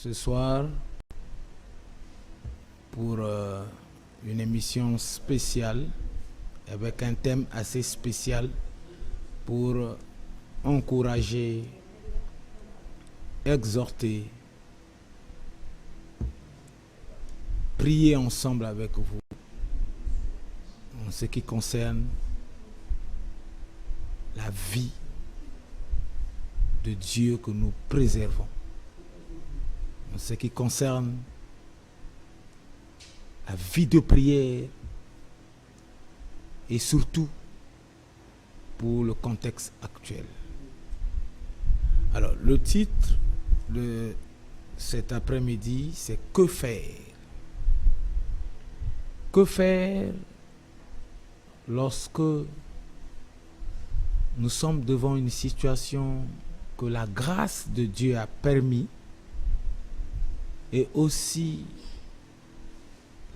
ce soir pour une émission spéciale avec un thème assez spécial pour encourager, exhorter, prier ensemble avec vous en ce qui concerne la vie de Dieu que nous préservons, en ce qui concerne la vie de prière et surtout pour le contexte actuel. Alors, le titre de cet après-midi, c'est « Que faire ?» Que faire lorsque nous sommes devant une situation que la grâce de Dieu a permis et aussi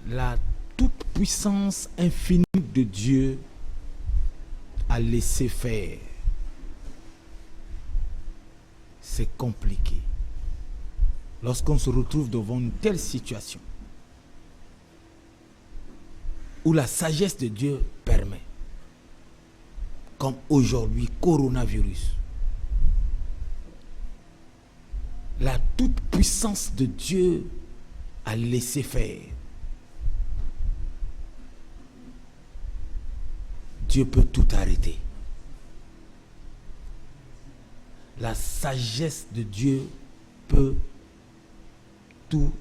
la toute-puissance infinie de Dieu a laissé faire? C'est compliqué. Lorsqu'on se retrouve devant une telle situation où la sagesse de Dieu permet, comme aujourd'hui, coronavirus, la toute-puissance de Dieu a laissé faire. Dieu peut tout arrêter. La sagesse de Dieu peut tout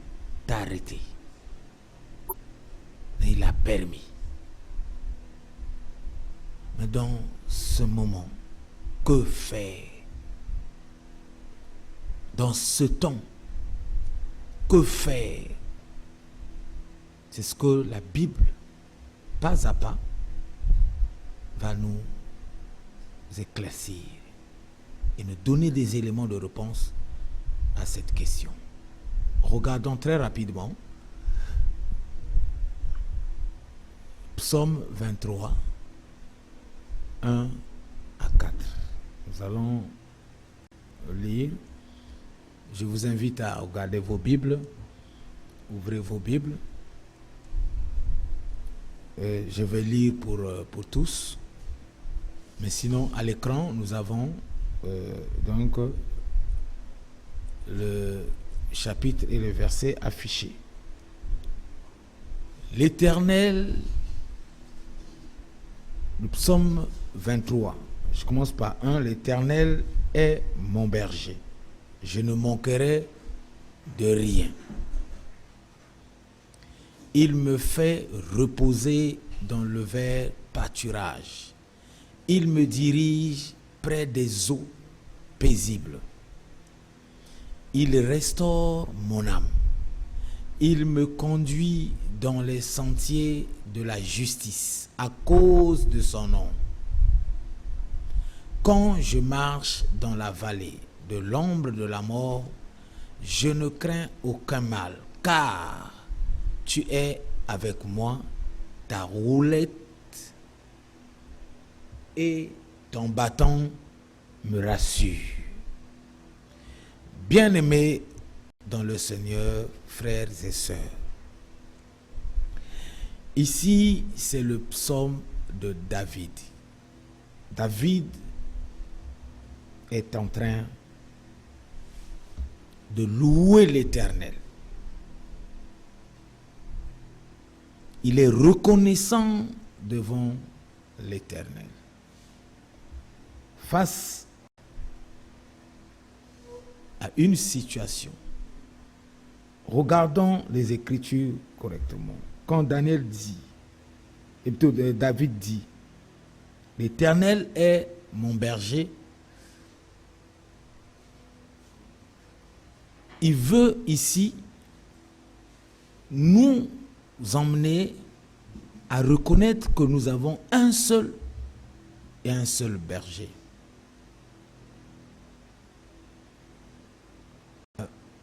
arrêter. Et il a permis. Mais dans ce moment, que faire? Dans ce temps, que faire? C'est ce que la Bible, pas à pas, va nous éclaircir et nous donner des éléments de réponse à cette question. Regardons très rapidement Psaume 23, 1 à 4. Nous allons lire. Je vous invite à regarder vos Bibles. Ouvrez vos Bibles. Et je vais lire pour tous. Mais sinon, à l'écran, nous avons donc le chapitre et le verset affichés. L'Éternel, le psaume 23, je commence par 1. L'Éternel est mon berger. Je ne manquerai de rien. Il me fait reposer dans le vert pâturage. Il me dirige près des eaux paisibles. Il restaure mon âme. Il me conduit dans les sentiers de la justice à cause de son nom. Quand je marche dans la vallée de l'ombre de la mort, je ne crains aucun mal, car tu es avec moi, ta roulette et ton bâton me rassure. Bien-aimés dans le Seigneur, frères et sœurs, ici c'est le psaume de David. David est en train de louer l'Éternel. Il est reconnaissant devant l'Éternel. Face à une situation, regardons les Écritures correctement. Quand David dit, l'Éternel est mon berger, il veut ici nous emmener à reconnaître que nous avons un seul berger.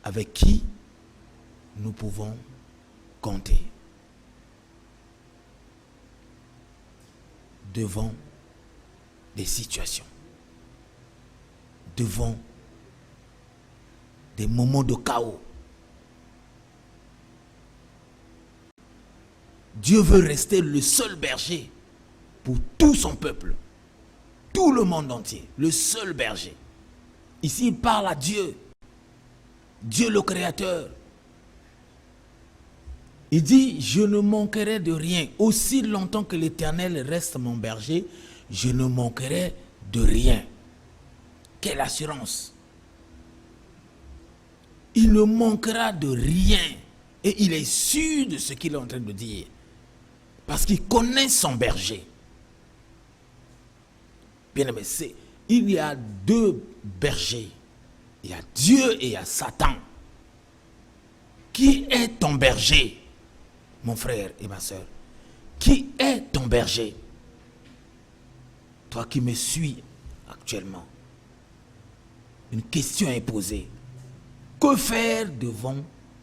Avec qui nous pouvons compter devant des situations, devant des moments de chaos, Dieu veut rester le seul berger pour tout son peuple, tout le monde entier, le seul berger. Ici, il parle à Dieu, Dieu le Créateur. Il dit, je ne manquerai de rien. Aussi longtemps que l'Éternel reste mon berger, je ne manquerai de rien. Quelle assurance! Il ne manquera de rien. Et il est sûr de ce qu'il est en train de dire. Parce qu'il connaît son berger. Bien aimé, il y a deux bergers. Il y a Dieu et il y a Satan. Qui est ton berger, mon frère et ma soeur? Qui est ton berger? Toi qui me suis actuellement. Une question est posée. Que faire devant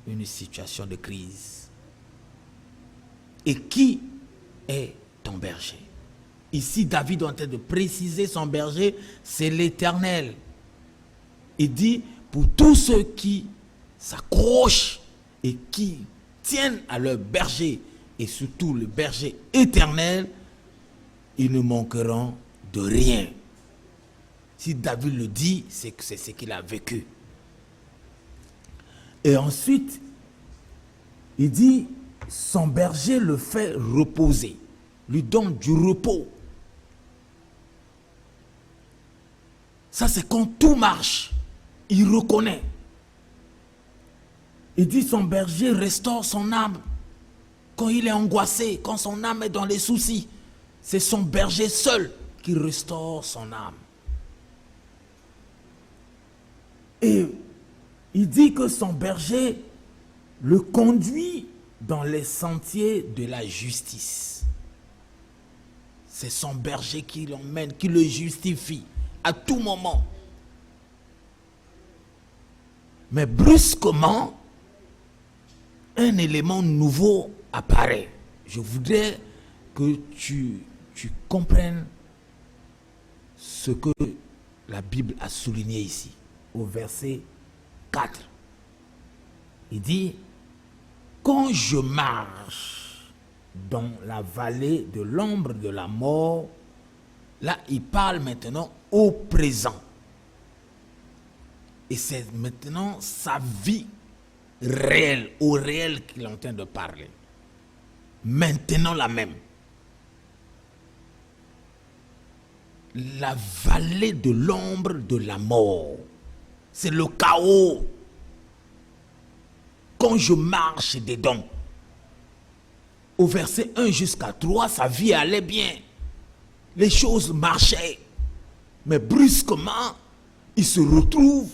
une situation de crise? Et qui est ton berger? Ici, David est en train de préciser son berger, c'est l'Éternel. Il dit, pour tous ceux qui s'accrochent et qui tiennent à leur berger, et surtout le berger éternel, ils ne manqueront de rien. Si David le dit, c'est que c'est ce qu'il a vécu. Et ensuite, il dit, son berger le fait reposer, lui donne du repos. Ça, c'est quand tout marche, il reconnaît. Il dit, son berger restaure son âme. Quand il est angoissé, quand son âme est dans les soucis, c'est son berger seul qui restaure son âme. Et il dit que son berger le conduit dans les sentiers de la justice. C'est son berger qui l'emmène, qui le justifie à tout moment. Mais brusquement, un élément nouveau apparaît. Je voudrais que tu comprennes ce que la Bible a souligné ici, au verset 4. Il dit, quand je marche dans la vallée de l'ombre de la mort, là il parle maintenant au présent. Et c'est maintenant sa vie réelle, au réel qu'il est en train de parler. Maintenant la même. La vallée de l'ombre de la mort. C'est le chaos. Quand je marche dedans, au verset 1 jusqu'à 3, sa vie allait bien. Les choses marchaient. Mais brusquement, il se retrouve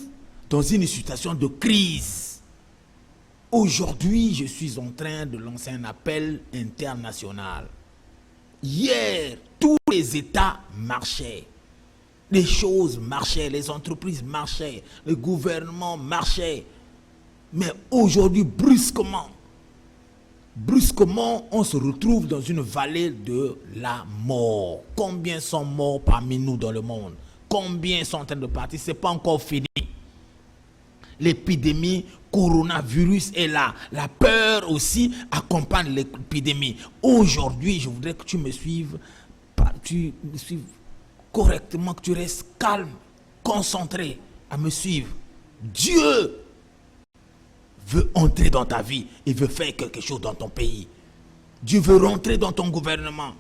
dans une situation de crise. Aujourd'hui, je suis en train de lancer un appel international. Hier, tous les États marchaient. Les choses marchaient, les entreprises marchaient, le gouvernement marchait. Mais aujourd'hui, brusquement, on se retrouve dans une vallée de la mort. Combien sont morts parmi nous dans le monde? Combien sont en train de partir? Ce n'est pas encore fini. L'épidémie coronavirus est là. La peur aussi accompagne l'épidémie. Aujourd'hui, je voudrais que tu me suives correctement, que tu restes calme, concentré à me suivre. Dieu veut entrer dans ta vie. Il veut faire quelque chose dans ton pays. Dieu veut rentrer dans ton gouvernement.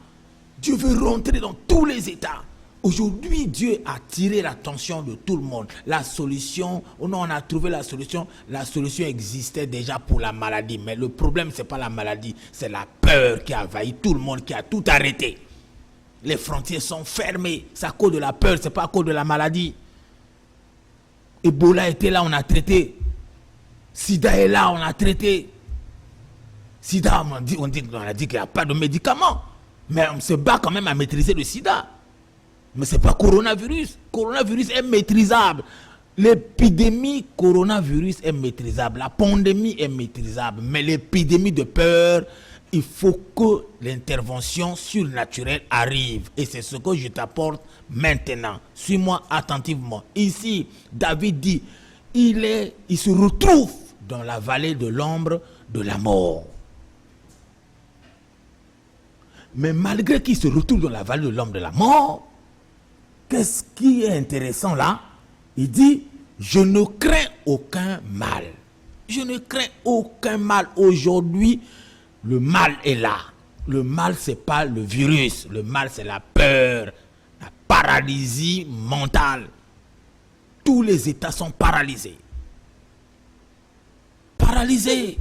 Dieu veut rentrer dans tous les États. Aujourd'hui, Dieu a tiré l'attention de tout le monde. La solution, on a trouvé la solution. La solution existait déjà pour la maladie. Mais le problème, ce n'est pas la maladie. C'est la peur qui a envahi tout le monde, qui a tout arrêté. Les frontières sont fermées. C'est à cause de la peur, ce n'est pas à cause de la maladie. Ebola était là, on a traité. Sida est là, on a traité. Sida, on a dit qu'il n'y a pas de médicaments. Mais on se bat quand même à maîtriser le sida. Mais ce n'est pas coronavirus. Coronavirus est maîtrisable. L'épidémie coronavirus est maîtrisable. La pandémie est maîtrisable. Mais l'épidémie de peur, il faut que l'intervention surnaturelle arrive. Et c'est ce que je t'apporte maintenant. Suis-moi attentivement. Ici, David dit, il se retrouve dans la vallée de l'ombre de la mort. Mais malgré qu'il se retrouve dans la vallée de l'homme de la mort, qu'est-ce qui est intéressant là? Il dit, je ne crains aucun mal. Je ne crains aucun mal. Aujourd'hui, le mal est là. Le mal, ce n'est pas le virus. Le mal, c'est la peur, la paralysie mentale. Tous les États sont paralysés. Paralysés.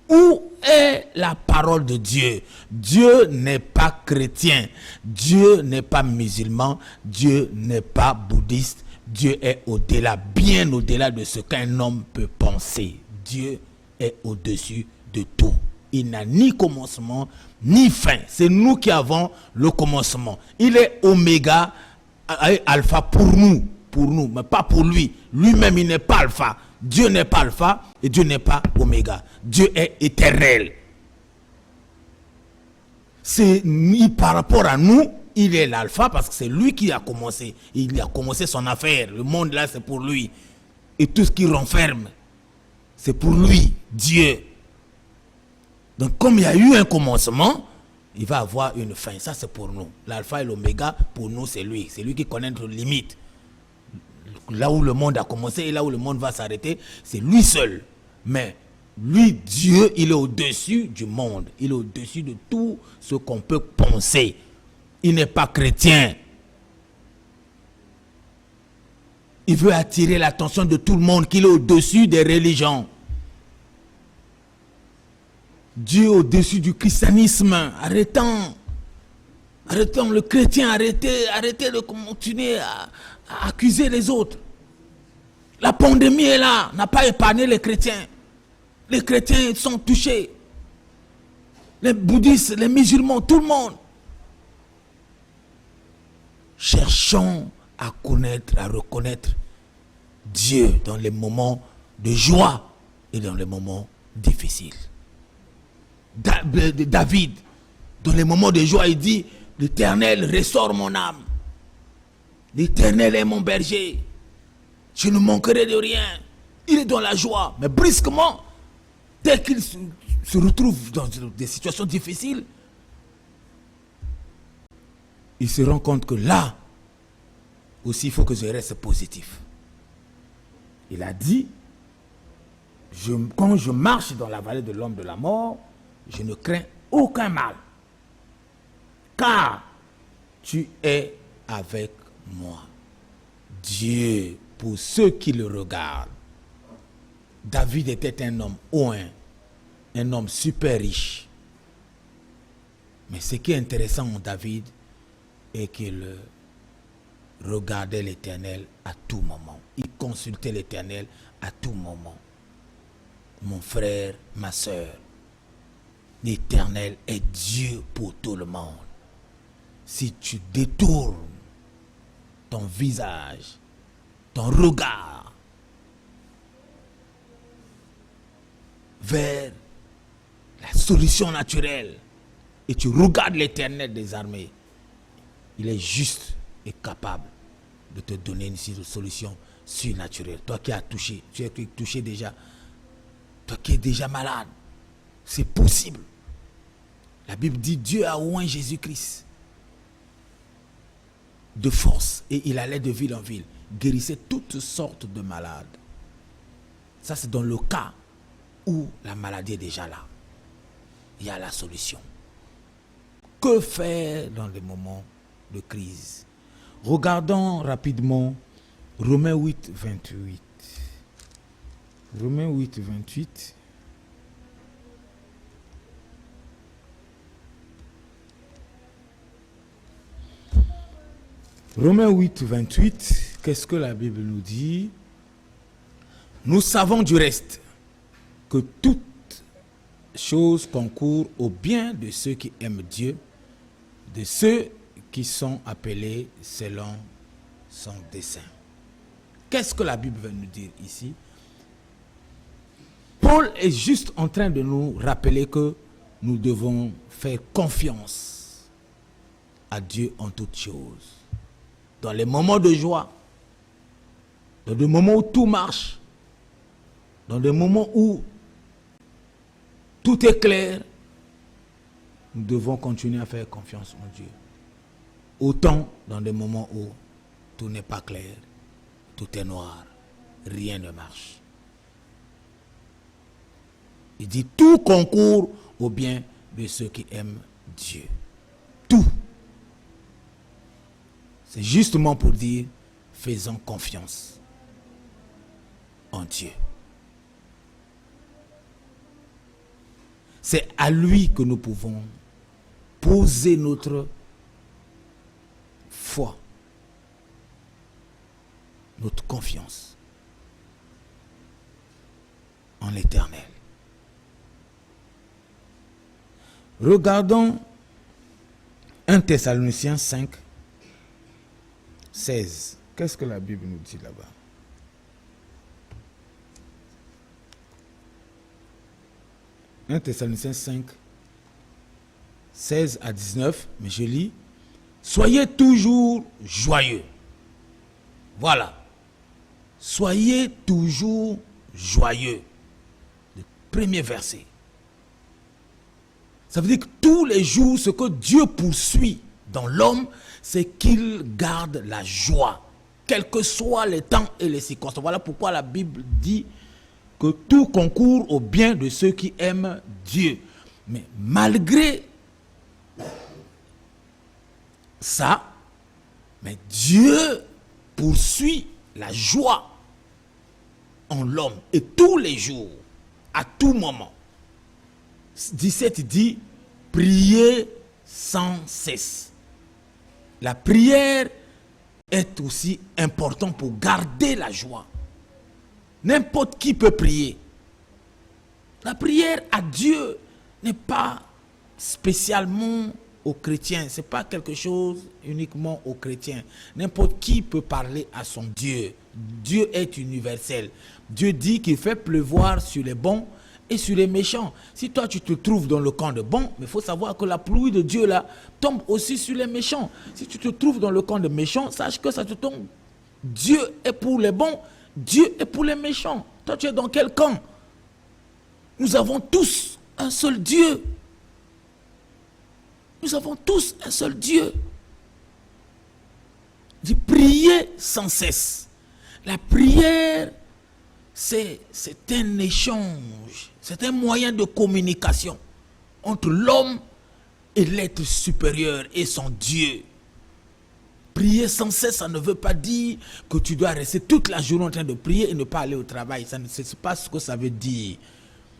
Où est la parole de Dieu? Dieu n'est pas chrétien. Dieu n'est pas musulman. Dieu n'est pas bouddhiste. Dieu est au-delà, bien au-delà de ce qu'un homme peut penser. Dieu est au-dessus de tout. Il n'a ni commencement, ni fin. C'est nous qui avons le commencement. Il est oméga, alpha pour nous, mais pas pour lui. Lui-même, il n'est pas alpha. Dieu n'est pas alpha et Dieu n'est pas oméga. Dieu est éternel. C'est par rapport à nous, il est l'alpha parce que c'est lui qui a commencé. Il a commencé son affaire. Le monde là, c'est pour lui. Et tout ce qui renferme, c'est pour lui, Dieu. Donc comme il y a eu un commencement, il va avoir une fin. Ça, c'est pour nous. L'alpha et l'oméga, pour nous, c'est lui. C'est lui qui connaît nos limites. Là où le monde a commencé et là où le monde va s'arrêter, c'est lui seul. Mais lui, Dieu, il est au-dessus du monde. Il est au-dessus de tout ce qu'on peut penser. Il n'est pas chrétien. Il veut attirer l'attention de tout le monde qu'il est au-dessus des religions. Dieu est au-dessus du christianisme. Arrêtons le chrétien, arrêtez de continuer à accuser les autres. La pandémie est là, n'a pas épargné les chrétiens. Les chrétiens sont touchés. Les bouddhistes, les musulmans, tout le monde. Cherchons à connaître, à reconnaître Dieu dans les moments de joie et dans les moments difficiles. David, dans les moments de joie, il dit, l'Éternel restaure mon âme. L'Éternel est mon berger. Je ne manquerai de rien. Il est dans la joie. Mais brusquement, dès qu'il se retrouve dans des situations difficiles, il se rend compte que là, aussi, il faut que je reste positif. Il a dit, quand je marche dans la vallée de l'homme de la mort, je ne crains aucun mal. Car tu es avec moi. Dieu, pour ceux qui le regardent. David était un homme oint, un homme super riche. Mais ce qui est intéressant en David est qu'il regardait l'Éternel à tout moment. Il consultait l'Éternel à tout moment. Mon frère, ma soeur, l'Éternel est Dieu pour tout le monde. Si tu détournes ton visage, ton regard vers la solution naturelle et tu regardes l'Éternel des armées, il est juste et capable de te donner une solution surnaturelle. Toi qui as touché, tu es touché déjà, toi qui es déjà malade, c'est possible. La Bible dit Dieu a oint Jésus-Christ de force et il allait de ville en ville, guérissait toutes sortes de malades. Ça, c'est dans le cas où la maladie est déjà là. Il y a la solution. Que faire dans les moments de crise? Regardons rapidement Romains 8, 28. Romains 8, 28. Romains 8, 28, qu'est-ce que la Bible nous dit? Nous savons du reste que toute chose concourt au bien de ceux qui aiment Dieu, de ceux qui sont appelés selon son dessein. Qu'est-ce que la Bible veut nous dire ici? Paul est juste en train de nous rappeler que nous devons faire confiance à Dieu en toutes choses. Dans les moments de joie, dans des moments où tout marche, dans des moments où tout est clair, nous devons continuer à faire confiance en Dieu. Autant dans des moments où tout n'est pas clair, tout est noir, rien ne marche. Il dit tout concourt au bien de ceux qui aiment Dieu. Tout. C'est justement pour dire, faisons confiance en Dieu. C'est à lui que nous pouvons poser notre foi, notre confiance en l'Éternel. Regardons 1 Thessaloniciens 5, 16. Qu'est-ce que la Bible nous dit là-bas? « 1 Thessaloniciens 5, 16 à 19, mais je lis. Soyez toujours joyeux. Voilà. Soyez toujours joyeux. Le premier verset. Ça veut dire que tous les jours, ce que Dieu poursuit dans l'homme, c'est qu'il garde la joie, quels que soient les temps et les circonstances. Voilà pourquoi la Bible dit que tout concourt au bien de ceux qui aiment Dieu. Mais malgré ça, mais Dieu poursuit la joie en l'homme et tous les jours, à tout moment. 17 dit, priez sans cesse. La prière est aussi importante pour garder la joie. N'importe qui peut prier. La prière à Dieu n'est pas spécialement aux chrétiens. Ce n'est pas quelque chose uniquement aux chrétiens. N'importe qui peut parler à son Dieu. Dieu est universel. Dieu dit qu'il fait pleuvoir sur les bons et sur les méchants. Si toi tu te trouves dans le camp de bons, mais il faut savoir que la pluie de Dieu là tombe aussi sur les méchants. Si tu te trouves dans le camp de méchants, sache que ça te tombe. Dieu est pour les bons, Dieu est pour les méchants. Toi tu es dans quel camp? Nous avons tous un seul Dieu. Nous avons tous un seul Dieu. Il dit prier sans cesse. La prière, c'est un échange, c'est un moyen de communication entre l'homme et l'être supérieur et son Dieu. Prier sans cesse, ça ne veut pas dire que tu dois rester toute la journée en train de prier et ne pas aller au travail. Ça ne c'est pas ce que ça veut dire.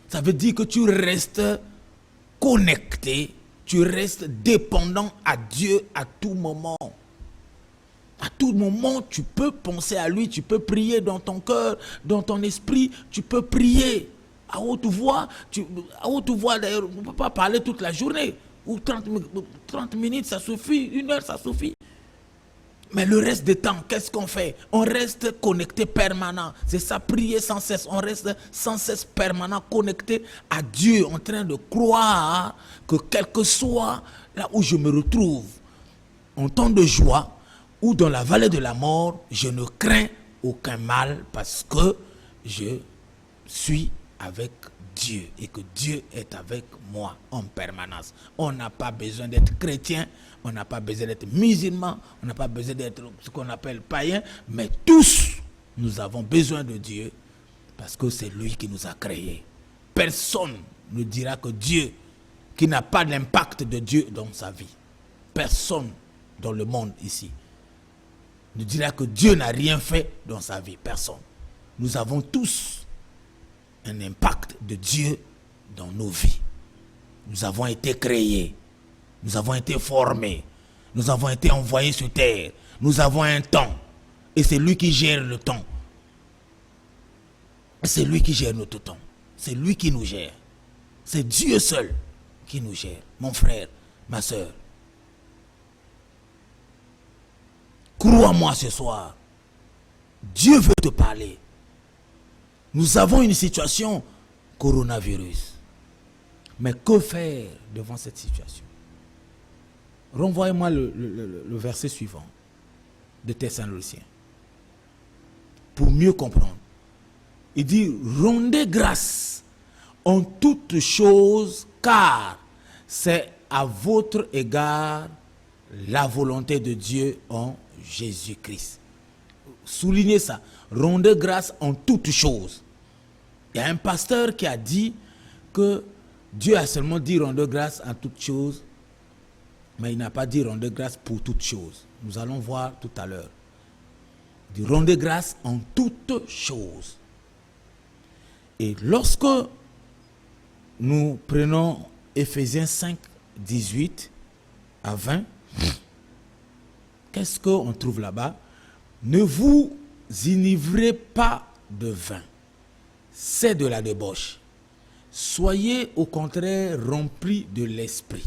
Ça veut dire que tu restes connecté, tu restes dépendant à Dieu à tout moment. À tout moment, tu peux penser à lui, tu peux prier dans ton cœur, dans ton esprit, tu peux prier à haute voix. À haute voix, d'ailleurs, on ne peut pas parler toute la journée. Ou 30 minutes, ça suffit, 1 heure, ça suffit. Mais le reste du temps, qu'est-ce qu'on fait? On reste connecté permanent. C'est ça, prier sans cesse. On reste sans cesse permanent connecté à Dieu, en train de croire que quel que soit là où je me retrouve, en temps de joie, ou dans la vallée de la mort, je ne crains aucun mal parce que je suis avec Dieu et que Dieu est avec moi en permanence. On n'a pas besoin d'être chrétien, on n'a pas besoin d'être musulman, on n'a pas besoin d'être ce qu'on appelle païen, mais tous, nous avons besoin de Dieu parce que c'est lui qui nous a créés. Personne ne dira que Dieu, qui n'a pas d'impact de Dieu dans sa vie. Personne dans le monde ici ne dira que Dieu n'a rien fait dans sa vie. Personne. Nous avons tous un impact de Dieu dans nos vies. Nous avons été créés. Nous avons été formés. Nous avons été envoyés sur terre. Nous avons un temps. Et c'est lui qui gère le temps. C'est lui qui gère notre temps. C'est lui qui nous gère. C'est Dieu seul qui nous gère. Mon frère, ma soeur. Crois-moi ce soir, Dieu veut te parler. Nous avons une situation coronavirus. Mais que faire devant cette situation? Renvoyez-moi le verset suivant de Thessaloniciens pour mieux comprendre. Il dit, rendez grâce en toutes choses, car c'est à votre égard la volonté de Dieu en Jésus-Christ. Soulignez ça. Rendez grâce en toutes choses. Il y a un pasteur qui a dit que Dieu a seulement dit rendez grâce en toutes choses, mais il n'a pas dit rendez grâce pour toutes choses. Nous allons voir tout à l'heure. Il dit rendez grâce en toutes choses. Et lorsque nous prenons Éphésiens 5, 18 à 20, qu'est-ce qu'on trouve là-bas? Ne vous enivrez pas de vin, c'est de la débauche. Soyez au contraire remplis de l'esprit.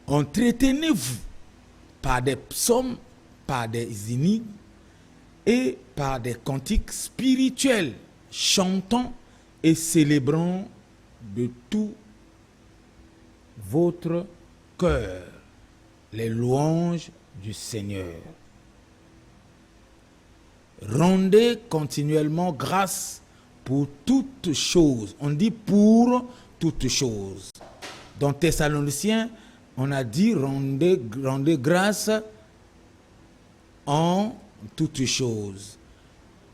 Entretenez-vous par des psaumes, par des hymnes et par des cantiques spirituels, chantant et célébrant de tout votre cœur les louanges du Seigneur. Rendez continuellement grâce pour toutes choses. On dit pour toutes choses. Dans Thessaloniciens, on a dit rendez grâce en toutes choses.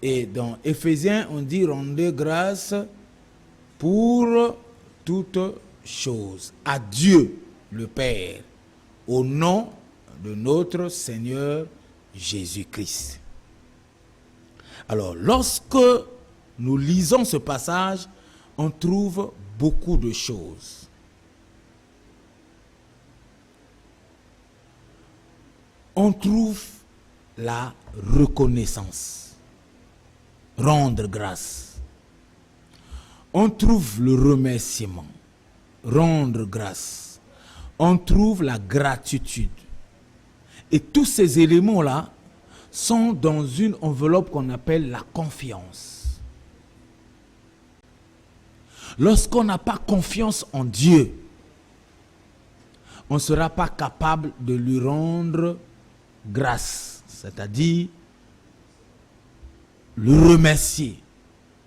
Et dans Éphésiens, on dit rendez grâce pour toutes choses. À Dieu le Père, au nom de notre Seigneur Jésus-Christ. Alors, lorsque nous lisons ce passage, on trouve beaucoup de choses. On trouve la reconnaissance, rendre grâce. On trouve le remerciement, rendre grâce. On trouve la gratitude. Et tous ces éléments-là sont dans une enveloppe qu'on appelle la confiance. Lorsqu'on n'a pas confiance en Dieu, on ne sera pas capable de lui rendre grâce, c'est-à-dire le remercier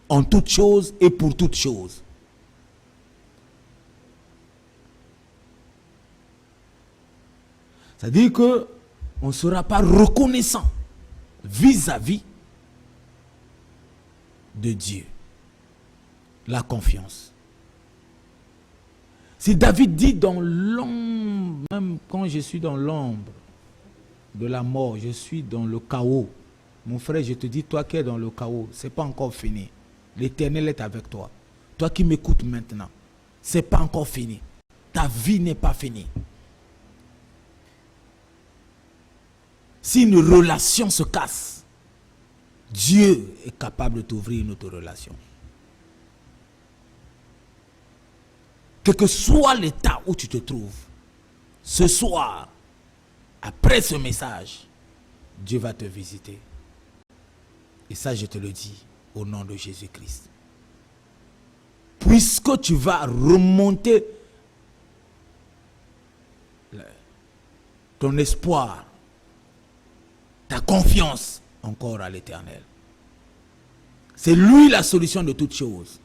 en toutes choses et pour toutes choses. C'est-à-dire qu'on ne sera pas reconnaissant vis-à-vis de Dieu. La confiance. Si David dit dans l'ombre, même quand je suis dans l'ombre de la mort, je suis dans le chaos. Mon frère, je te dis, toi qui es dans le chaos, ce n'est pas encore fini. L'Éternel est avec toi. Toi qui m'écoutes maintenant, ce n'est pas encore fini. Ta vie n'est pas finie. Si une relation se casse, Dieu est capable de t'ouvrir une autre relation. Quel que soit l'état où tu te trouves, ce soir, après ce message, Dieu va te visiter. Et ça, je te le dis au nom de Jésus-Christ. Puisque tu vas remonter ton espoir, ta confiance encore à l'Éternel. C'est lui la solution de toutes choses.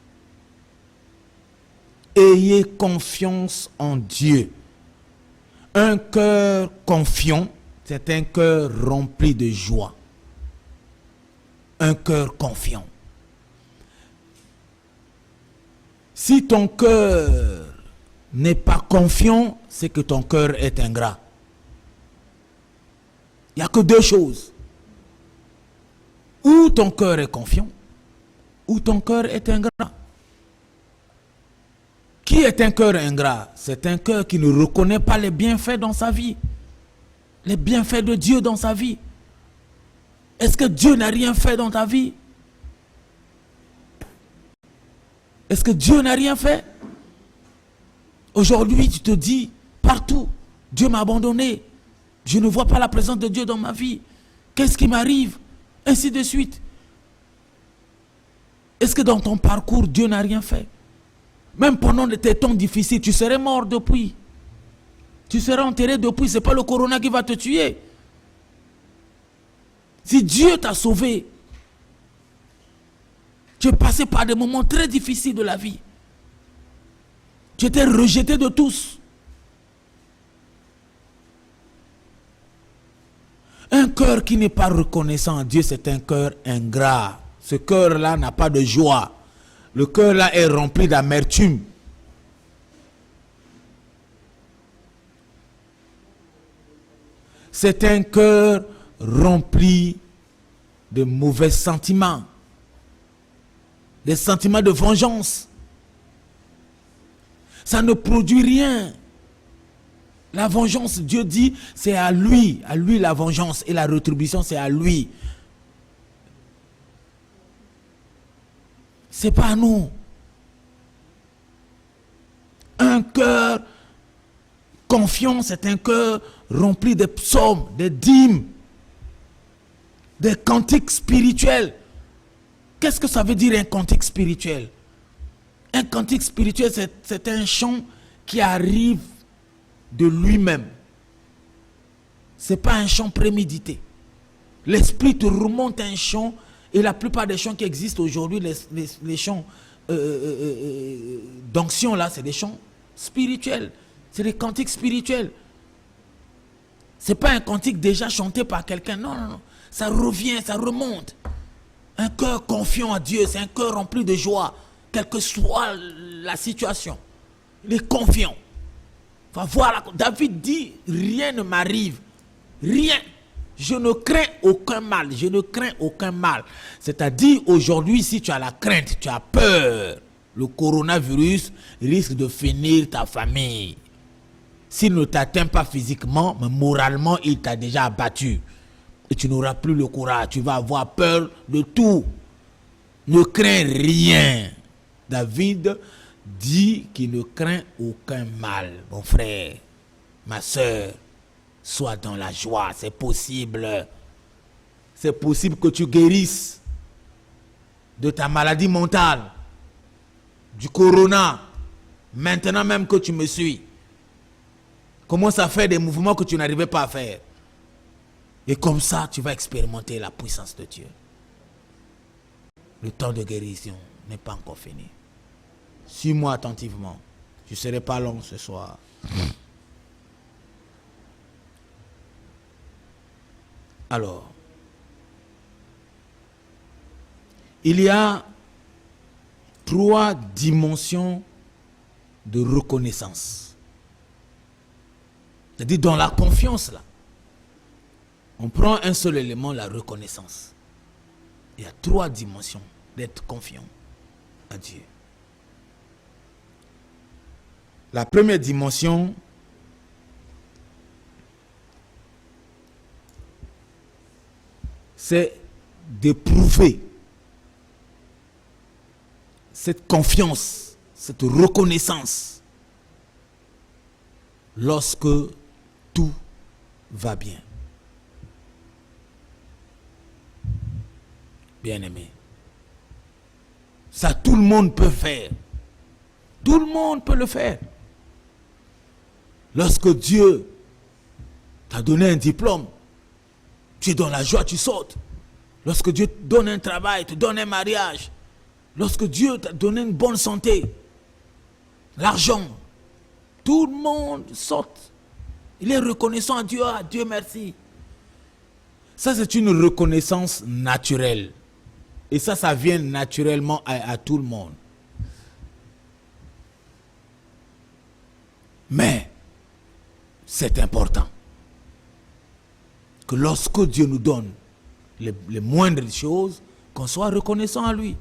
Ayez confiance en Dieu. Un cœur confiant, c'est un cœur rempli de joie. Un cœur confiant. Si ton cœur n'est pas confiant, c'est que ton cœur est ingrat. Il n'y a que deux choses. Ou ton cœur est confiant, ou ton cœur est ingrat. Qui est un cœur ingrat? C'est un cœur qui ne reconnaît pas les bienfaits dans sa vie. Les bienfaits de Dieu dans sa vie. Est-ce que Dieu n'a rien fait dans ta vie? Est-ce que Dieu n'a rien fait? Aujourd'hui, tu te dis, partout, Dieu m'a abandonné. Je ne vois pas la présence de Dieu dans ma vie. Qu'est-ce qui m'arrive? Ainsi de suite. Est-ce que dans ton parcours, Dieu n'a rien fait? Même pendant tes temps difficiles, tu serais mort depuis. Tu serais enterré depuis. Ce n'est pas le corona qui va te tuer. Si Dieu t'a sauvé, tu es passé par des moments très difficiles de la vie. Tu étais rejeté de tous. Un cœur qui n'est pas reconnaissant à Dieu, c'est un cœur ingrat. Ce cœur-là n'a pas de joie. Le cœur-là est rempli d'amertume. C'est un cœur rempli de mauvais sentiments. Des sentiments de vengeance. Ça ne produit rien. La vengeance, Dieu dit, c'est à lui la vengeance, et la rétribution, c'est à lui. C'est pas à nous. Un cœur confiant, c'est un cœur rempli de psaumes, de dîmes, des cantiques spirituels. Qu'est-ce que ça veut dire un cantique spirituel? Un cantique spirituel, c'est un chant qui arrive de lui-même. Ce n'est pas un chant prémédité. L'esprit te remonte un chant, et la plupart des chants qui existent aujourd'hui, les chants d'onction là, c'est des chants spirituels. C'est des cantiques spirituels. Ce n'est pas un cantique déjà chanté par quelqu'un. Non, non, non. Ça revient, ça remonte. Un cœur confiant à Dieu, c'est un cœur rempli de joie, quelle que soit la situation. Il est confiant. Enfin, voilà, David dit, rien ne m'arrive. Rien. Je ne crains aucun mal. Je ne crains aucun mal. C'est-à-dire, aujourd'hui, si tu as la crainte, tu as peur, le coronavirus risque de finir ta famille. S'il ne t'atteint pas physiquement, mais moralement, il t'a déjà abattu. Et tu n'auras plus le courage. Tu vas avoir peur de tout. Ne crains rien. David dit qu'il ne craint aucun mal. Mon frère, ma soeur, sois dans la joie. C'est possible. C'est possible que tu guérisses de ta maladie mentale, du corona. Maintenant même que tu me suis, commence à faire des mouvements que tu n'arrivais pas à faire. Et comme ça, tu vas expérimenter la puissance de Dieu. Le temps de guérison n'est pas encore fini. Suis-moi attentivement. Je ne serai pas long ce soir. Alors, il y a 3 dimensions de reconnaissance. C'est-à-dire dans la confiance là. On prend un seul élément, la reconnaissance. Il y a 3 dimensions d'être confiant à Dieu. La première dimension, c'est d'éprouver cette confiance, cette reconnaissance lorsque tout va bien. Bien-aimé, ça tout le monde peut faire. Tout le monde peut le faire. Lorsque Dieu t'a donné un diplôme, tu es dans la joie, tu sautes. Lorsque Dieu te donne un travail, te donne un mariage, lorsque Dieu t'a donné une bonne santé, l'argent, tout le monde saute. Il est reconnaissant à Dieu merci. Ça, c'est une reconnaissance naturelle. Et ça vient naturellement à tout le monde. Mais, c'est important que lorsque Dieu nous donne les moindres choses, qu'on soit reconnaissant à lui.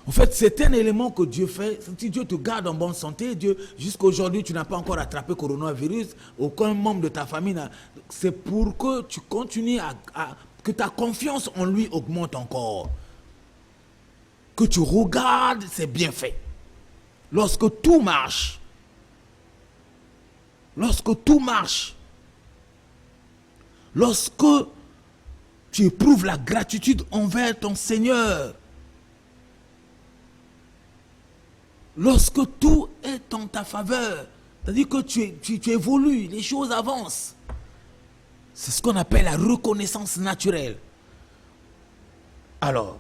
En fait, c'est un élément que Dieu fait. Si Dieu te garde en bonne santé, Dieu, jusqu'à aujourd'hui, tu n'as pas encore attrapé le coronavirus, aucun membre de ta famille n'a. C'est pour que tu continues que ta confiance en lui augmente encore. Que tu regardes ses bienfaits. Lorsque tout marche, lorsque tu éprouves la gratitude envers ton Seigneur, lorsque tout est en ta faveur, c'est-à-dire que tu évolues, les choses avancent. C'est ce qu'on appelle la reconnaissance naturelle. Alors,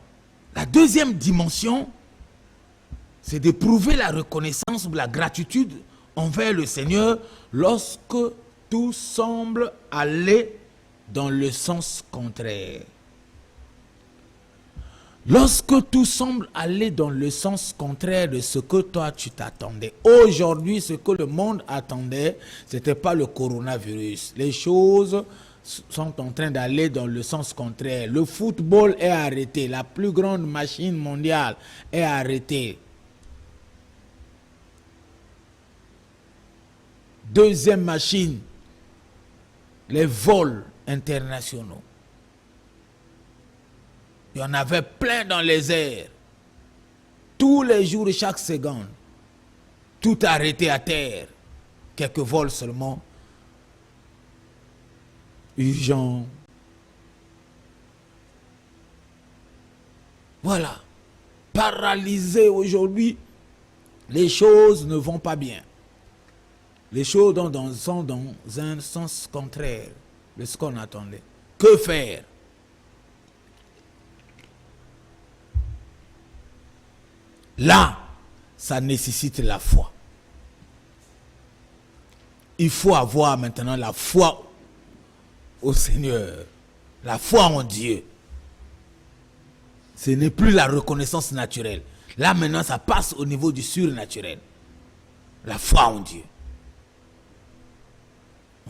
la deuxième dimension, C'est d'éprouver la reconnaissance ou la gratitude envers le Seigneur lorsque tout semble aller dans le sens contraire. Lorsque tout semble aller dans le sens contraire de ce que toi tu t'attendais. Aujourd'hui, ce que le monde attendait, ce n'était pas le coronavirus. Les choses sont en train d'aller dans le sens contraire. Le football est arrêté. La plus grande machine mondiale est arrêtée. Deuxième machine, les vols internationaux. Il y en avait plein dans les airs. Tous les jours et chaque seconde. Tout arrêté à terre. Quelques vols seulement. Urgents. Voilà. Paralysé aujourd'hui. Les choses ne vont pas bien. Les choses sont dans un sens contraire de ce qu'on attendait. Que faire? Là, ça nécessite la foi. Il faut avoir maintenant la foi au Seigneur, la foi en Dieu. Ce n'est plus la reconnaissance naturelle. Là maintenant, ça passe au niveau du surnaturel. La foi en Dieu.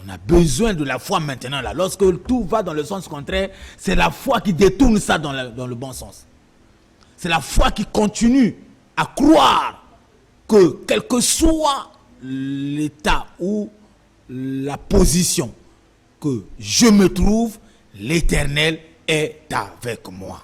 On a besoin de la foi maintenant. Là. Lorsque tout va dans le sens contraire, c'est la foi qui détourne ça dans le bon sens. C'est la foi qui continue à croire que quel que soit l'état ou la position que je me trouve, l'Éternel est avec moi.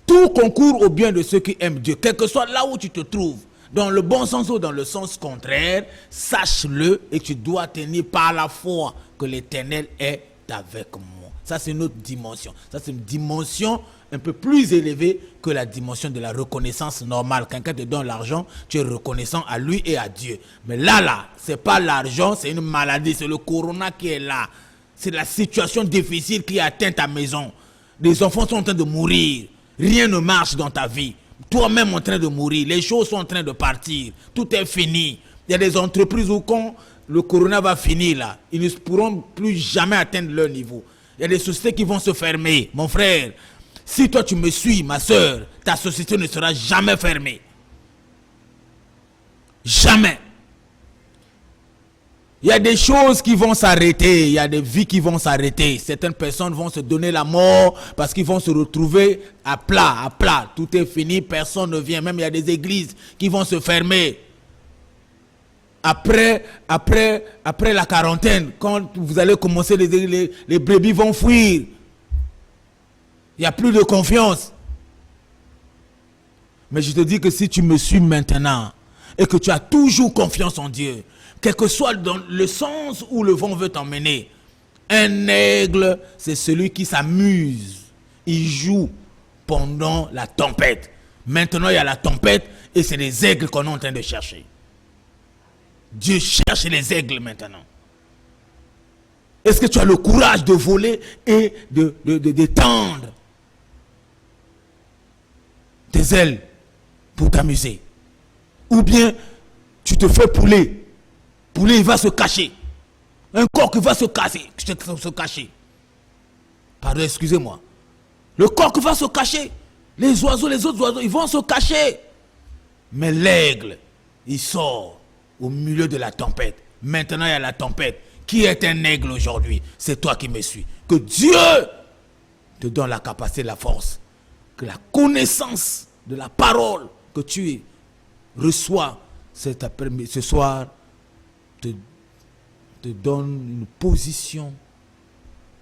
Tout concourt au bien de ceux qui aiment Dieu. Quel que soit là où tu te trouves, dans le bon sens ou dans le sens contraire, sache-le et tu dois tenir par la foi que l'Éternel est avec moi. Ça, c'est une autre dimension. Ça, c'est une dimension un peu plus élevée que la dimension de la reconnaissance normale. Quelqu'un te donne l'argent, tu es reconnaissant à lui et à Dieu. Mais là, c'est pas l'argent, c'est une maladie, c'est le corona qui est là. C'est la situation difficile qui atteint ta maison. Les enfants sont en train de mourir. Rien ne marche dans ta vie. Toi-même en train de mourir. Les choses sont en train de partir. Tout est fini. Il y a des entreprises où quand le corona va finir là, ils ne pourront plus jamais atteindre leur niveau. Il y a des sociétés qui vont se fermer. Mon frère, si toi tu me suis, ma soeur, ta société ne sera jamais fermée. Jamais. Il y a des choses qui vont s'arrêter, il y a des vies qui vont s'arrêter. Certaines personnes vont se donner la mort parce qu'ils vont se retrouver à plat. Tout est fini, personne ne vient. Même il y a des églises qui vont se fermer. Après la quarantaine, quand vous allez commencer, les brebis vont fuir. Il n'y a plus de confiance. Mais je te dis que si tu me suis maintenant et que tu as toujours confiance en Dieu, quel que soit dans le sens où le vent veut t'emmener, un aigle, c'est celui qui s'amuse. Il joue pendant la tempête. Maintenant, il y a la tempête et c'est les aigles qu'on est en train de chercher. Dieu cherche les aigles maintenant. Est-ce que tu as le courage de voler et d'étendre tes ailes pour t'amuser? Ou bien tu te fais pouler. Poulet, il va se cacher. Un coq va se cacher. Pardon, excusez-moi. Le coq va se cacher. Les oiseaux, les autres oiseaux, ils vont se cacher. Mais l'aigle, il sort au milieu de la tempête. Maintenant, il y a la tempête. Qui est un aigle aujourd'hui? C'est toi qui me suis. Que Dieu te donne la capacité, la force. Que la connaissance de la parole que tu reçois ce soir te donne une position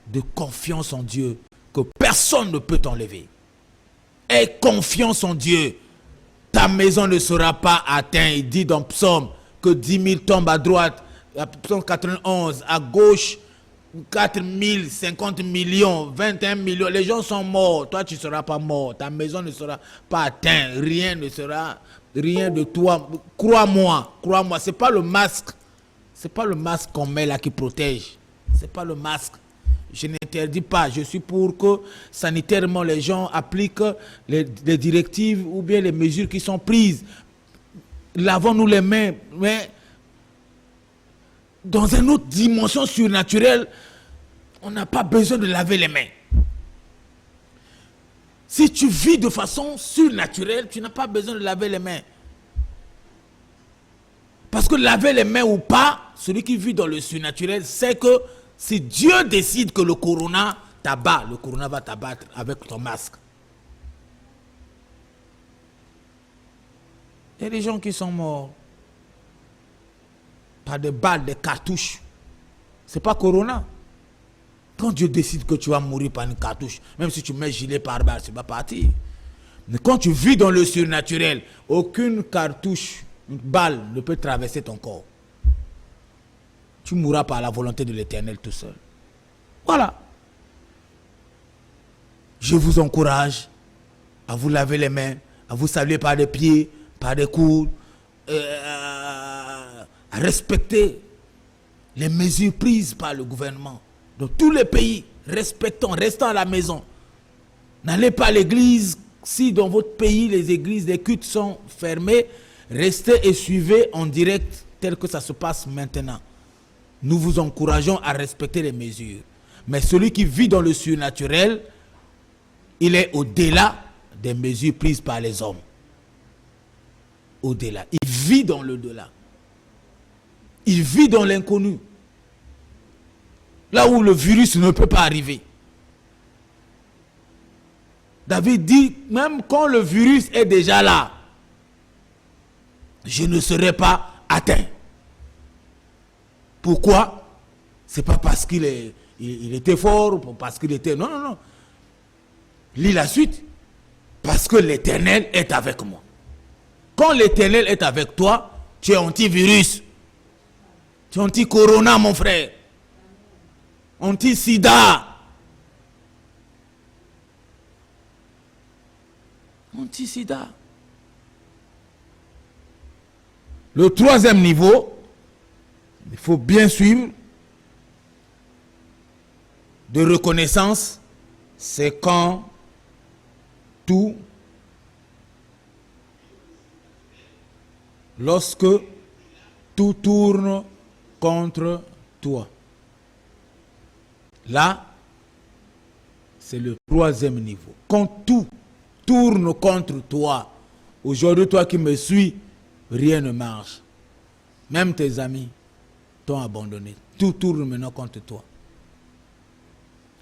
de confiance en Dieu que personne ne peut t'enlever. Aie confiance en Dieu. Ta maison ne sera pas atteinte. Il dit dans Psaume que 10 000 tombent à droite, Psaume 91, à gauche, 4 000, 50 millions, 21 millions. Les gens sont morts. Toi, tu ne seras pas mort. Ta maison ne sera pas atteinte. Rien ne sera, rien de toi. Crois-moi, ce n'est pas le masque. Ce n'est pas le masque qu'on met là qui protège. Ce n'est pas le masque. Je n'interdis pas. Je suis pour que sanitairement les gens appliquent les directives ou bien les mesures qui sont prises. Lavons-nous les mains. Mais dans une autre dimension surnaturelle, on n'a pas besoin de laver les mains. Si tu vis de façon surnaturelle, tu n'as pas besoin de laver les mains. Parce que laver les mains ou pas, celui qui vit dans le surnaturel sait que si Dieu décide que le corona t'abat, le corona va t'abattre avec ton masque. Il y a des gens qui sont morts par des balles, des cartouches. Ce n'est pas corona. Quand Dieu décide que tu vas mourir par une cartouche, même si tu mets gilet par balle, tu vas partir. Mais quand tu vis dans le surnaturel, aucune cartouche, une balle ne peut traverser ton corps. Tu mourras par la volonté de l'Éternel tout seul. Voilà. Je vous encourage à vous laver les mains, à vous saluer par les pieds, par les coudes, à respecter les mesures prises par le gouvernement. Dans tous les pays, respectons, restons à la maison. N'allez pas à l'église. Si dans votre pays, les églises, les cultes sont fermés, restez et suivez en direct tel que ça se passe maintenant. Nous vous encourageons à respecter les mesures. Mais celui qui vit dans le surnaturel, il est au-delà des mesures prises par les hommes. Au-delà. Il vit dans le-delà. Il vit dans l'inconnu. Là où le virus ne peut pas arriver. David dit, même quand le virus est déjà là, je ne serai pas atteint. Pourquoi? C'est pas parce qu'il était fort, parce qu'il était... Non, non, non. Lis la suite. Parce que l'Éternel est avec moi. Quand l'Éternel est avec toi, tu es antivirus. Tu es anti-corona, mon frère. Anti-sida. Anti-sida. Le troisième niveau, il faut bien suivre, de reconnaissance, c'est quand lorsque tout tourne contre toi. Là, c'est le troisième niveau. Quand tout tourne contre toi, aujourd'hui, toi qui me suis, rien ne marche. Même tes amis t'ont abandonné. Tout tourne maintenant contre toi.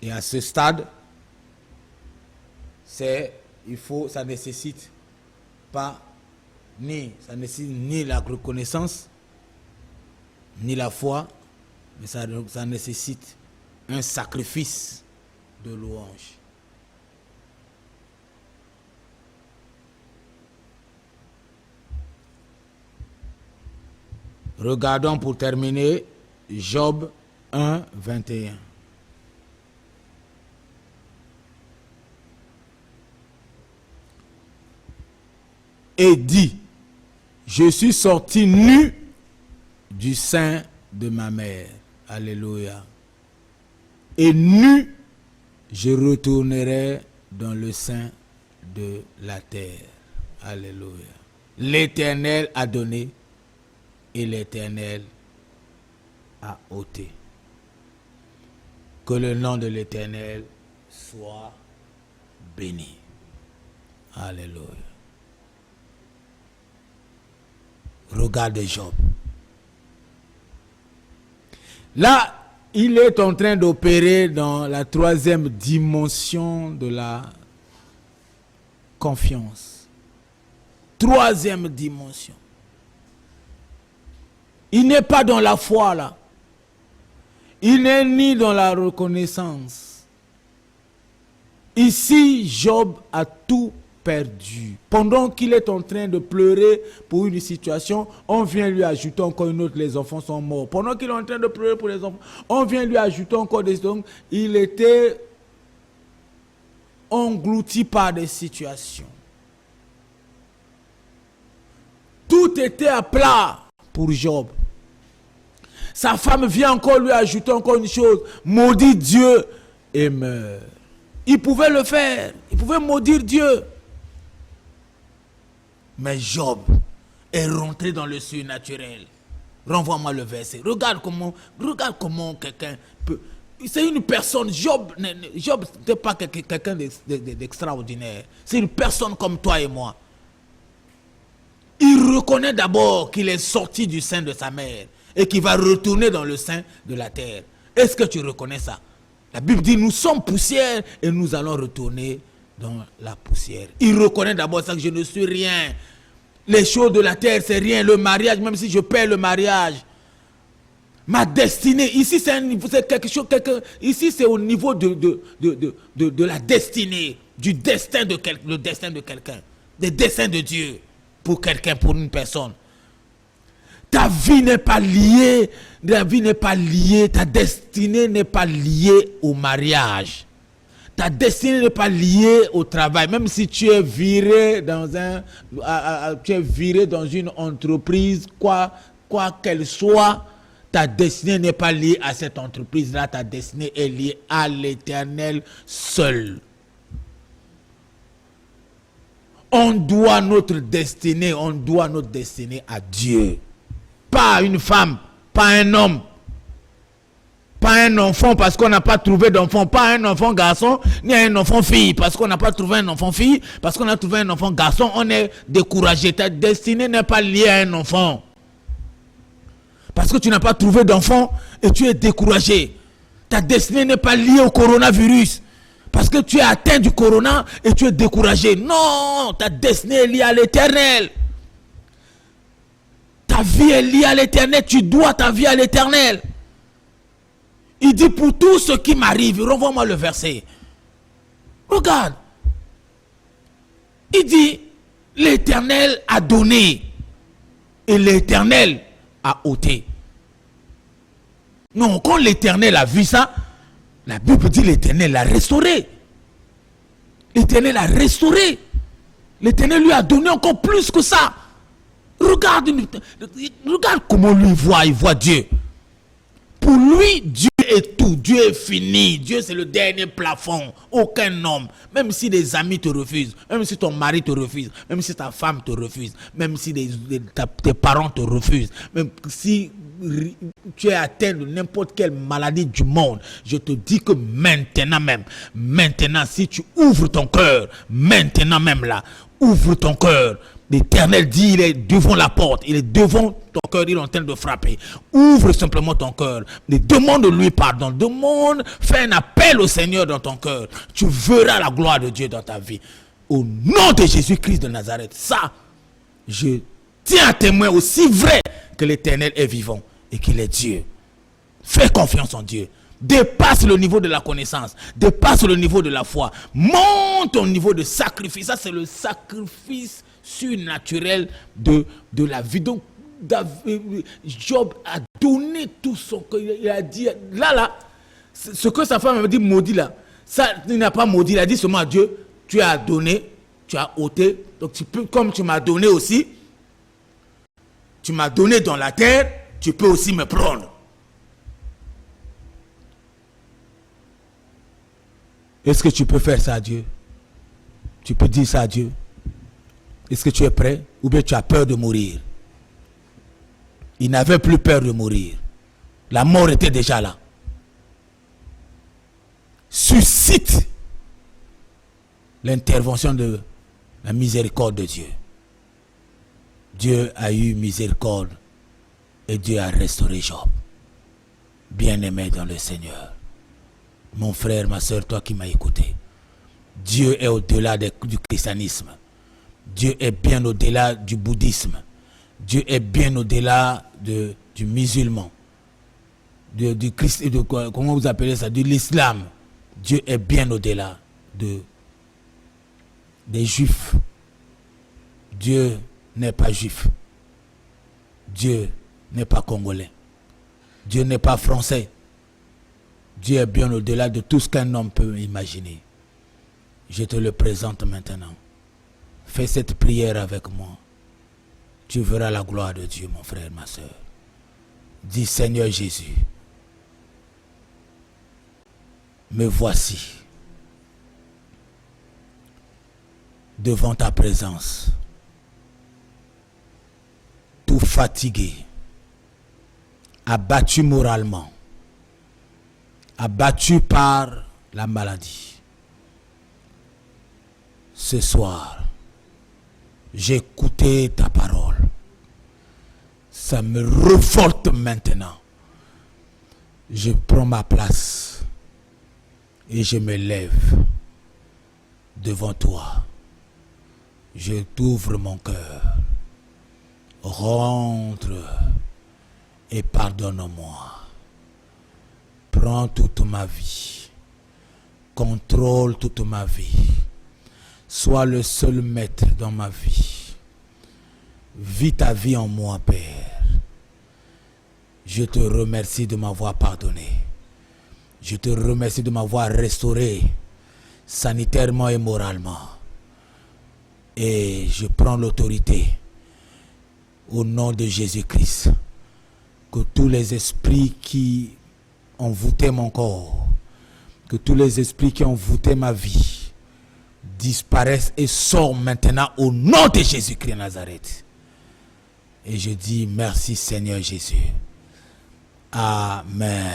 Et à ce stade, ça nécessite ni la reconnaissance, ni la foi, mais ça nécessite un sacrifice de louange. Regardons pour terminer Job 1, 21. Et dit, je suis sorti nu du sein de ma mère. Alléluia. Et nu, je retournerai dans le sein de la terre. Alléluia. L'Éternel a donné et l'Éternel a ôté. Que le nom de l'Éternel soit béni. Alléluia. Regarde Job. Là, il est en train d'opérer dans la troisième dimension de la confiance. Troisième dimension. Il n'est pas dans la foi là. Il n'est ni dans la reconnaissance. Ici, Job a tout perdu. Pendant qu'il est en train de pleurer pour une situation, on vient lui ajouter encore une autre, les enfants sont morts. Pendant qu'il est en train de pleurer pour les enfants, on vient lui ajouter encore des hommes. Il était englouti par des situations. Tout était à plat pour Job. Sa femme vient encore lui ajouter encore une chose. Maudit Dieu et meurt. Il pouvait le faire, il pouvait maudire Dieu. Mais Job est rentré dans le surnaturel. Renvoie-moi le verset. Regarde comment quelqu'un peut... C'est une personne, Job n'est pas quelqu'un d'extraordinaire. C'est une personne comme toi et moi. Il reconnaît d'abord qu'il est sorti du sein de sa mère et qu'il va retourner dans le sein de la terre. Est-ce que tu reconnais ça? La Bible dit, nous sommes poussière et nous allons retourner dans la poussière. Il reconnaît d'abord ça, que je ne suis rien. Les choses de la terre, c'est rien. Le mariage, même si je perds le mariage, ma destinée, ici c'est quelque chose, ici c'est au niveau de la destinée, du destin de le destin de quelqu'un, des desseins de Dieu pour quelqu'un, pour une personne. Ta vie n'est pas liée, ta destinée n'est pas liée au mariage. Ta destinée n'est pas liée au travail, même si tu es viré dans une entreprise, quoi qu'elle soit, ta destinée n'est pas liée à cette entreprise-là, ta destinée est liée à l'Éternel seul. On doit notre destinée à Dieu. Pas à une femme, pas à un homme. Pas un enfant parce qu'on n'a pas trouvé d'enfant, pas un enfant garçon, ni un enfant fille parce qu'on n'a pas trouvé un enfant fille, parce qu'on a trouvé un enfant garçon, on est découragé. Ta destinée n'est pas liée à un enfant. Parce que tu n'as pas trouvé d'enfant et tu es découragé. Ta destinée n'est pas liée au coronavirus. Parce que tu es atteint du corona et tu es découragé. Non, ta destinée est liée à l'Éternel. Ta vie est liée à l'Éternel, tu dois ta vie à l'Éternel. Il dit, pour tout ce qui m'arrive, renvoie-moi le verset. Regarde. Il dit, l'Éternel a donné et l'Éternel a ôté. Non, quand l'Éternel a vu ça, la Bible dit l'Éternel l'a restauré. L'Éternel a restauré. L'Éternel lui a donné encore plus que ça. Regarde comment lui il voit Dieu. Pour lui, Dieu est tout, Dieu est fini, Dieu c'est le dernier plafond. Aucun homme, même si des amis te refusent, même si ton mari te refuse, même si ta femme te refuse, même si tes parents te refusent, même si tu es atteint de n'importe quelle maladie du monde, je te dis que maintenant, si tu ouvres ton cœur, maintenant même là, ouvre ton cœur. L'Éternel dit, il est devant la porte, il est devant ton cœur, il est en train de frapper. Ouvre simplement ton cœur, demande-lui pardon, fais un appel au Seigneur dans ton cœur. Tu verras la gloire de Dieu dans ta vie. Au nom de Jésus-Christ de Nazareth, ça, je tiens à témoin aussi vrai que l'Éternel est vivant et qu'il est Dieu. Fais confiance en Dieu. Dépasse le niveau de la connaissance, dépasse le niveau de la foi, monte au niveau de sacrifice. Ça, c'est le sacrifice surnaturel de la vie. Donc, Job a donné tout son cœur. Il a dit, là, ce que sa femme avait dit maudit là, ça, il n'a pas maudit. Il a dit seulement à Dieu, tu as donné, tu as ôté. Donc, comme tu m'as donné aussi, tu m'as donné dans la terre, tu peux aussi me prendre. Est-ce que tu peux faire ça à Dieu? Tu peux dire ça à Dieu? Est-ce que tu es prêt? Ou bien tu as peur de mourir? Il n'avait plus peur de mourir. La mort était déjà là. Suscite l'intervention de la miséricorde de Dieu. Dieu a eu miséricorde et Dieu a restauré Job. Bien-aimé dans le Seigneur. Mon frère, ma soeur, toi qui m'as écouté. Dieu est au-delà du christianisme. Dieu est bien au-delà du bouddhisme. Dieu est bien au-delà du musulman. Du Christ, comment vous appelez ça? De l'islam. Dieu est bien au-delà des juifs. Dieu n'est pas juif. Dieu n'est pas congolais. Dieu n'est pas français. Dieu est bien au-delà de tout ce qu'un homme peut imaginer. Je te le présente maintenant. Fais cette prière avec moi. Tu verras la gloire de Dieu, mon frère, ma soeur. Dis, Seigneur Jésus, me voici devant ta présence, tout fatigué, abattu moralement, abattu par la maladie. Ce soir, j'ai écouté ta parole. Ça me révolte maintenant. Je prends ma place et je me lève devant toi. Je t'ouvre mon cœur. Rentre et pardonne-moi. Prends toute ma vie. Contrôle toute ma vie. Sois le seul maître dans ma vie. Vis ta vie en moi, Père. Je te remercie de m'avoir pardonné. Je te remercie de m'avoir restauré sanitairement et moralement. Et je prends l'autorité au nom de Jésus-Christ. Que tous les esprits qui ont voûté mon corps, que tous les esprits qui ont voûté ma vie disparaissent et sortent maintenant au nom de Jésus-Christ de Nazareth. Et je dis merci Seigneur Jésus. Amen.